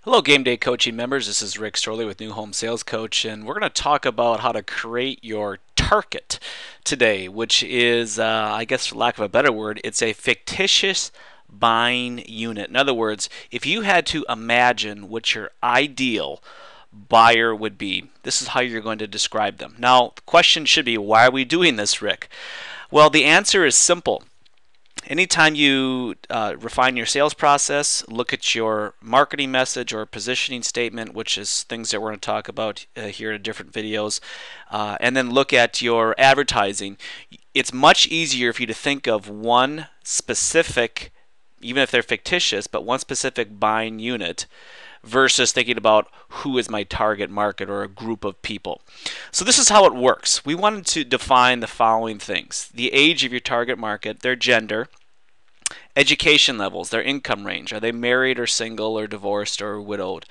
Hello, Game Day Coaching members. This is Rick Storley with New Home Sales Coach, and we're going to talk about how to create your target today, which is, I guess, for lack of a better word, it's a fictitious buying unit. In other words, if you had to imagine what your ideal buyer would be, this is how you're going to describe them. Now, the question should be, why are we doing this, Rick? Well, the answer is simple. Anytime you refine your sales process, look at your marketing message or positioning statement, which is things that we're going to talk about here in different videos, and then look at your advertising, it's much easier for you to think of one specific, even if they're fictitious, but one specific buying unit versus thinking about who is my target market or a group of people. So this is how it works. We wanted to define the following things: the age of your target market, their gender, education levels, their income range. Are they married or single or divorced or widowed?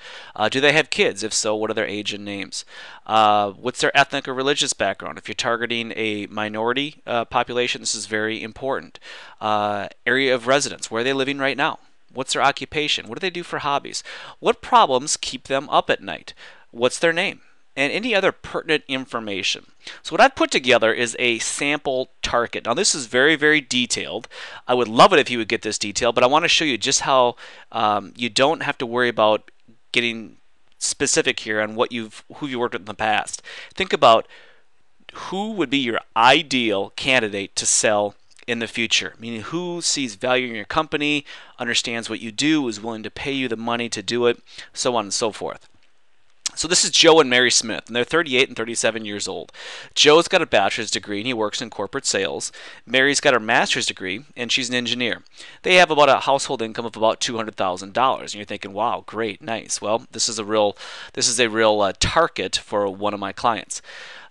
Do they have kids? If so, what are their age and names? What's their ethnic or religious background? If you're targeting a minority population, this is very important. Area of residence. Where are they living right now? What's their occupation? What do they do for hobbies? What problems keep them up at night? What's their name? And any other pertinent information. So what I've put together is a sample target. Now this is very, very detailed. I would love it if you would get this detail, but I want to show you just how you don't have to worry about getting specific here on who you worked with in the past. Think about who would be your ideal candidate to sell in the future, meaning who sees value in your company, understands what you do, is willing to pay you the money to do it, so on and so forth. So this is Joe and Mary Smith, and they're 38 and 37 years old. Joe's got a bachelor's degree, and he works in corporate sales. Mary's got her master's degree, and she's an engineer. They have about a household income of about $200,000, and you're thinking, "Wow, great, nice." Well, this is a real target for one of my clients.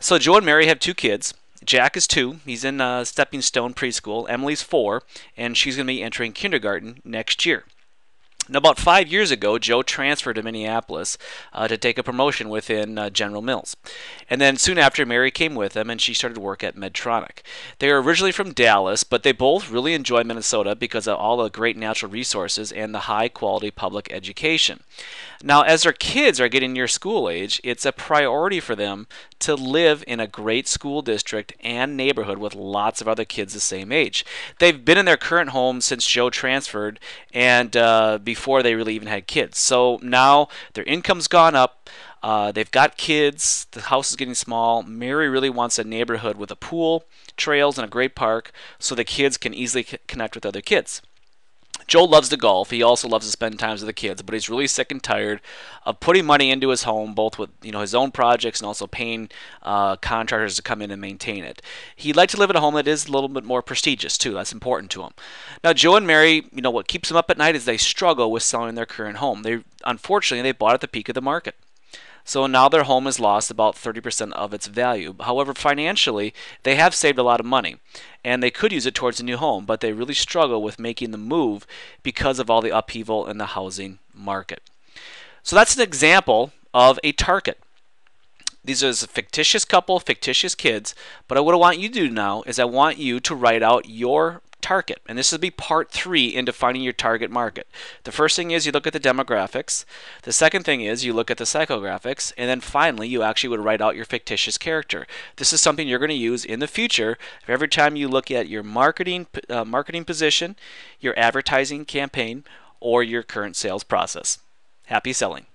So Joe and Mary have two kids. Jack is 2. He's in Stepping Stone preschool. Emily's 4, and she's going to be entering kindergarten next year. Now, about 5 years ago, Joe transferred to Minneapolis to take a promotion within General Mills. And then soon after, Mary came with him, and she started work at Medtronic. They are originally from Dallas, but they both really enjoy Minnesota because of all the great natural resources and the high-quality public education. Now, as their kids are getting near school age, it's a priority for them to live in a great school district and neighborhood with lots of other kids the same age. They've been in their current home since Joe transferred and before they really even had kids. So now their income's gone up. They've got kids. The house is getting small. Mary really wants a neighborhood with a pool, trails, and a great park so the kids can easily connect with other kids. Joe loves to golf. He also loves to spend time with the kids, but he's really sick and tired of putting money into his home, both with his own projects and also paying contractors to come in and maintain it. He'd like to live in a home that is a little bit more prestigious too. That's important to him. Now, Joe and Mary, what keeps them up at night is they struggle with selling their current home. Unfortunately, they bought at the peak of the market. So now their home has lost about 30% of its value. However, financially, they have saved a lot of money, and they could use it towards a new home, but they really struggle with making the move because of all the upheaval in the housing market. So that's an example of a target. These are a fictitious couple, fictitious kids, but what I want you to do now is I want you to write out your target, and this will be part 3 in defining your target market. The first thing is you look at the demographics. The second thing is you look at the psychographics, and then finally you actually would write out your fictitious character. This is something you're going to use in the future every time you look at your marketing position, your advertising campaign, or your current sales process. Happy selling.